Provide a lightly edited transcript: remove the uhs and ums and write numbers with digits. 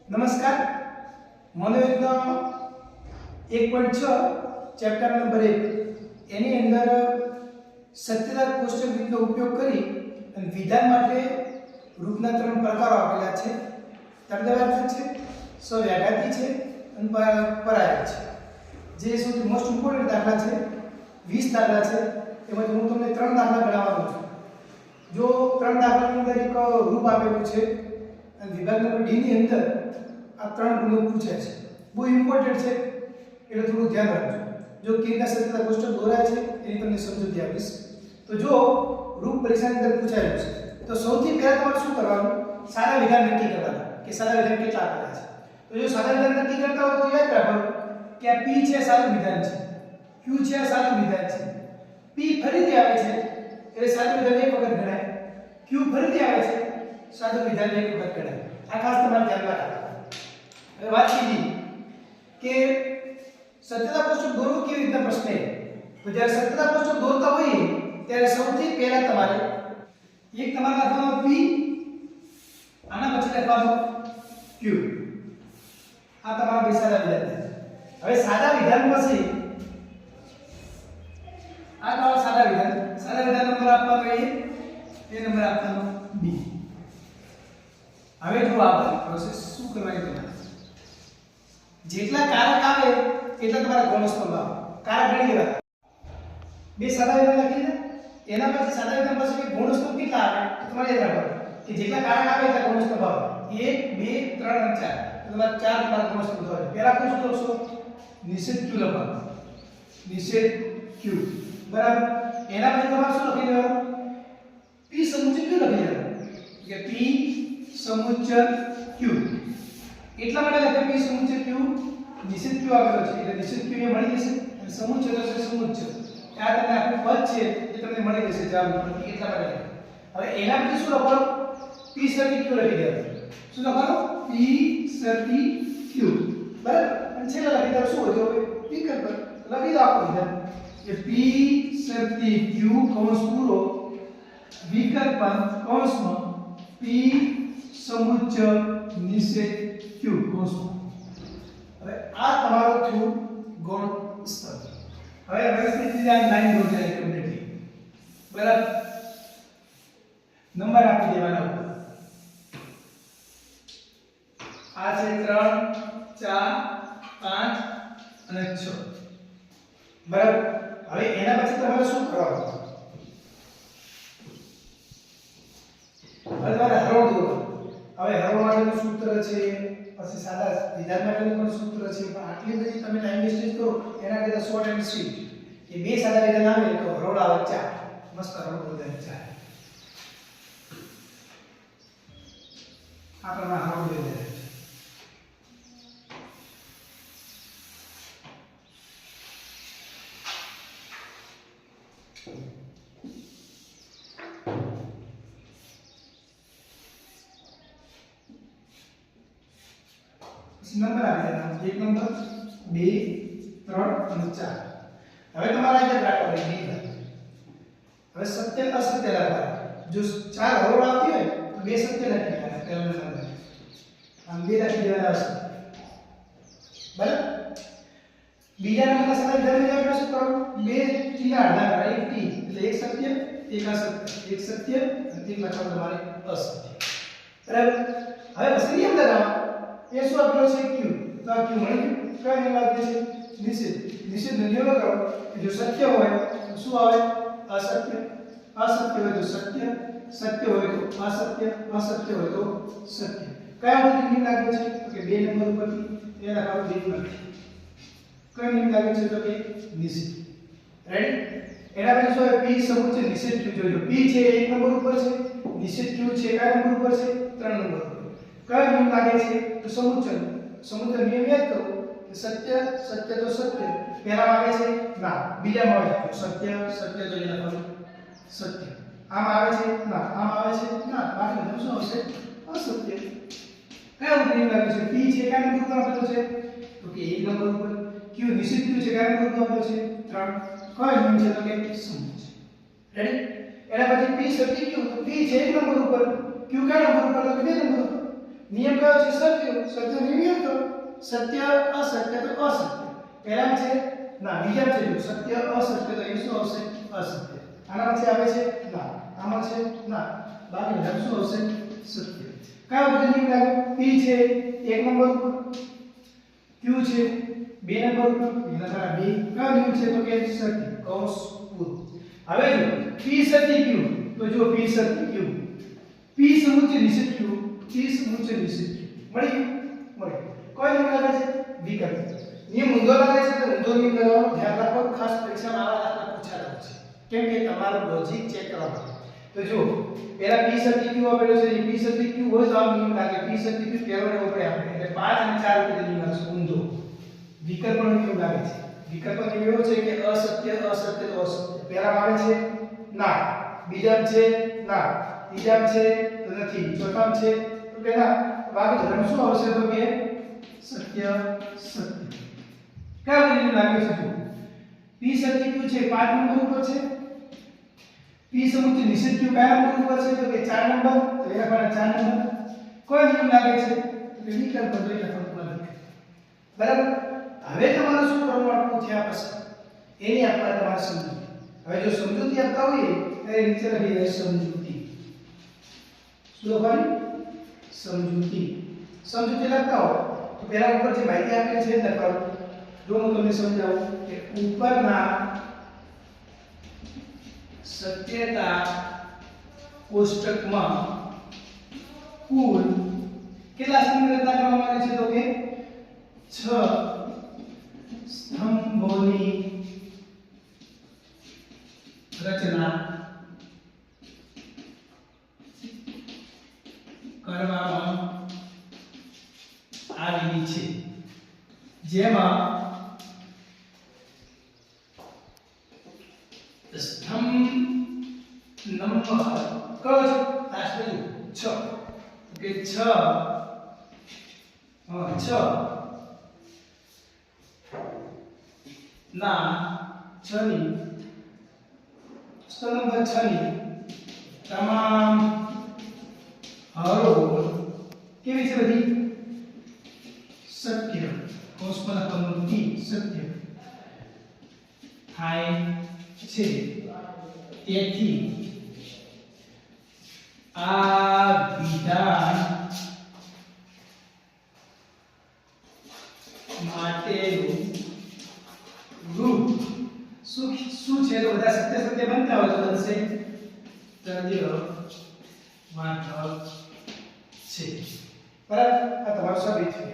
નમસ્કાર. મનોવિજ્ઞ 1.6 chapter number 1 એની અંદર સત્યતા કોષ્ટક રીતનો ઉપયોગ કરી અને વિધાન માટે રૂપના 3 પ્રકારો આપેલા છે. તર્કવાચક છે, સ્વવ્યાઘાતી છે અને પરાયત છે. જે સૌથી મોસ્ટ ઇમ્પોર્ટન્ટ દાખલા છે. 20 દાખલા છે. એમાંથી હું તમને 3 દાખલા ગણાવવાનો છું. જો 3 દાખલાની અંદર એક રૂપ આપેલું છે અને વિભાગ નંબર D ની અંદર આ 3 ગુણો પૂછાય છે. બહુ ઇમ્પોર્ટન્ટ છે એટલે થોડું ધ્યાન રાખજો. જો કેવી રીતે સત્યતા કોષ્ટક દોરાય છે એની તમને સમજૂતી આપીશ. તો જો રૂપ પરીક્ષાની અંદર પૂછાયેલું છે તો સૌથી પહેલા તમારે શું કરવાનું? સારા વિધાન નક્કી કરવાના કે સારા વિધાન કેટલા આપેલા છે. તો જો સારા વિધાન નક્કી કરતા હો તો યાદ રાખો કે આ P છે સારું વિધાન છે, Q છે સારું વિધાન છે, P ફરીથી આવે છે એટલે સારું વિધાન એક વખત ગણાય, Q ફરીથી આવે છે સારું વિધાન એક વખત ગણાય. આ ખાસ તમારે ધ્યાનમાં રાખવાનું. હવે વાત કીધી કે સત્યતા કોષ્ટક દોરવું કેવી રીતના પ્રશ્ન છે. તો જ્યારે સત્યતા કોષ્ટક દોરતા હોઈએ ત્યારે સૌથી પહેલા તમારે એક તમારે લખવાનો P, આના પછી લખવાનો Q. આ તમારા બે સાદા વિધાન છે. હવે સાદા વિધાન પછી આ તમારા સાદા વિધાન નંબર આપવાનો A, એ નંબર આપવાનો B. હવે જો આપણે પ્રોસેસ શું કરવાની તમારે? જેટલા કારક આવે એટલા તમારા ગુણસ્તંભ આવે. કારક ગણી લેવા. બે સાદા વિધાન લખી દે. એના પછી સાદા વિધાન પછી ગુણસ્તંભ કેટલા આવે તો તમારે યાદ રાખવાનું કે જેટલા કારક આવે એટલા ગુણસ્તંભ આવે. 1 2 3 અને 4. તો તમારે 4 તમારા ગુણસ્તંભ આવે. પહેલા આપણે શું લખશો? નિષેધ Q લખવાનું. નિષેધ Q. બરાબર. એના પછી તમારે શું લખી દેવાનું? P સમુચ્ચય Q લખી દેવાનું. કે P સમુચ્ચય Q. એટલા માટે લખે P સમુચ્ચય Q, નિષેધ Q આપેલો છે એટલે નિષેધ Q એ મળી જશે અને સમુચ્ચય તો છે સમુચ્ચય. આ તમને આપણું પદ છે એ તમને મળી જશે જવાબ ઉપરથી. એટલા માટે હવે એના પછી શું લખવાનું? P સર્ટી Q લખી દેવાનું. શું લખવાનું? P સર્ટી Q. બરાબર. અને છેલ્લે લખી દેવાનું શું હતું? હવે વિકલ્પ લખી દો આખું વિધાન કે P સર્ટી Q કૌંસ પૂરો વિકલ્પ કૌંસમાં P સમુચ્ચય નિષેધ Q કૌંસ. હવે આ તમારો થયું ગુણ સ્તર. હવે વ્યવસ્થિત રીતે આ લાઈન દોરી જાય કમ્પ્લીટલી. બરાબર. નંબર આપી દેવાના ઉપર. આ છે 3 4 5 અને 6. બરાબર. હવે એના પછી તમારે શું કરવાનું? હવે તમારે હરોળ દોરવાનું. હવે હરોળ માટેનું સૂત્ર છે, પછી સાદા વિધાન માટેનું પણ સૂત્ર છે, પણ આટલી બધી તમે ટાઈમ વેસ્ટેજ કરો એના કરતા શોર્ટ એન્ડ સ્વીટ કે બે સાદા વિધાન આવે તો હરોળ આવે 4. મસ્ત હરોળ દોરાય 4. આ પ્રમાણે હરોળ દોરાય. નંબર આપી દેવાના. 1 નંબર 2 3 અને 4. હવે તમારે યાદ રાખવાનું B. હવે સત્ય અસત્ય લખવાનું. જો 4 હરોળ આવતી હોય તો 2 સત્ય લખી દેવાના પહેલા નંબર. આમ 2 લખી દેવાના હશે. બરાબર. બીજા નંબરના સાદા વિધાન આપણે શું કરવાનું? 2 t ના અડધા કરાય 1 t એટલે એક સત્ય એક અસત્ય. એક સત્ય અને એક લખવાનું તમારે અસત્ય. બરાબર. હવે પછી નિયમ લગાવવાનો. એ શું આપેલો છે? Q. તો આ Q મળી ગયું. કયા નિયમ આપેલો છે? નિષેધ. નિષેધનો નિયમ લગાવો કે જો સત્ય હોય તો શું આવે? અસત્ય. અસત્ય હોય તો સત્ય. સત્ય હોય તો અસત્ય. અસત્ય હોય તો સત્ય. કયા ઉપર નિયમ લાગ્યો છે? તો કે 2 નંબર ઉપરથી એ લખાવો 2 નંબર. કયો નિયમ લાગ્યો છે? તો કે નિષેધ. રેડી? એના પછી શું હોય? P સમુચ્ચય નિષેધ Q જોજો. P છે 1 નંબર ઉપર છે. નિષેધ Q છે કયા નંબર ઉપર છે? 3 નંબર ઉપર. કયો નિયમ લાગે છે? તો સમુચ્ચય. સમુચ્ચય નિયમ યાદ કરો કે સત્ય સત્ય તો સત્ય પહેલા આવે છે ના, બીજામાં આવે છે સત્ય સત્ય તો એને લખવાનું સત્ય. આમ આવે છે ના, આમ આવે છે ના, બાકી શું આવશે? અસત્ય. કયો નિયમ લાગે છે? P છે કયા નંબર ઉપર આપેલો છે? તો કે 1 નંબર ઉપર. Q નિષેધ Q છે કયા નંબર ઉપર આપેલો છે? 3. કયો નિયમ છે? તો કે સમુચ્ચય. રેડી? એના પછી P સર્ટી Q. તો P છે 1 નંબર ઉપર, Q કયા નંબર ઉપર? તો કે 2 નંબર ઉપર. નિયમ કયો છે? સત્ય નિયમ તો સત્ય અસત્ય તો અસત્ય. પહેલા છે ના, બીજા છે જો સત્ય અસત્ય તો એ શું આવશે? અસત્ય. આના પછી આવે છે ના, આમાં છે ના, બાકી બધા શું આવશે? સત્ય. કયો બધો નિયમ લાગે? P છે 1 નંબર ઉપર, Q છે 2 નંબર ઉપર, એના દ્વારા 2 કયો નિયમ છે? તો કે સત્ય. કૌંસ પૂરું. હવે જો P સત્ય Q, તો જો P સત્ય Q, P સમુચ્ચય નિશ્ચિત Q, P સમુચ્ચય નિશ્ચિત Q. મળી ગયું? મળી. કોઈ નિયમ લાગે છે? વિકલ્પ. નિયમ ઊંધો લાગે છે તો ઊંધો નિયમ લગાવવાનો ધ્યાન રાખો. ખાસ પરીક્ષામાં આવા દાખલા પૂછાતા હોય છે. કેમ કે તમારું લોજિક ચેક કરવા માટે. તો જો પહેલા P સત્ય Q આપેલો છે, એ P સત્ય Q હોય તો આ નિયમ લાગે. P સત્ય Q પહેલો ને ઉપર આપણે એટલે 5 અને 4 ઉપર નિયમ લાગશે ઊંધો. વિકલ્પનો નિયમ લાગે છે. વિકલ્પનો નિયમ એવો છે કે અસત્ય અસત્ય તો અસત્ય. પહેલા આવે છે ના, બીજામ છે ના, ત્રીજામ છે તો નથી, ચોથામ છે તો કે ના. બાકી ધર્મ શું આવશે? તો કે સત્ય સત્ય. કયા નિયમ લાગે છે? જો P સત્ય Q છે 5 નંબર ઉપર છે, P સમુચ્ચય નિશ્ચિત Q કયા નંબર ઉપર છે? તો કે 4 નંબર, તો એના પર 4 નંબર. કોઈ નિયમ લાગે છે? તો કે વિકલ્પ તો એટલે ફોર્મ્યુલા લખે. બરાબર. હવે તમારે શું કરવાનું આટલું થયા પછી એની આપણે તમારે સમજૂતી. હવે જો સમજૂતી આપતા હોઈએ ત્યારે નીચે લખી દે સમજૂતી. શું લખવાની? સમજૂતી. સમજૂતી લખતા હો તો પહેલા ઉપર જે માહિતી આપેલી છે એ લખવાનું. જો હું તમને સમજાવું કે ઉપરના સત્યતા કોષ્ટકમાં કુલ કેટલા સ્તંભની રચના કરવામાં આવી છે? તો કે 6 સ્તંભોની રચના કરવામાં આવી છે, જેમાં સ્તંભ નંબર કયો છે? લાસ્ટ બાજુ 6. કે 6 ના 6 ની સ્તંભ નંબર 6 ની તમામ હરોળ કેવી છે? બધી સત્ય. કૌંસમાં લખવાનું T સત્ય થાય છે. તેથી આ વિધાન માટેનું રૂપ શું છે? તો બધા સત્ય સત્ય બનતા હોય તો બનશે તદ્યવાચક છે. બરાબર. આ તમારું સાબિત થયું.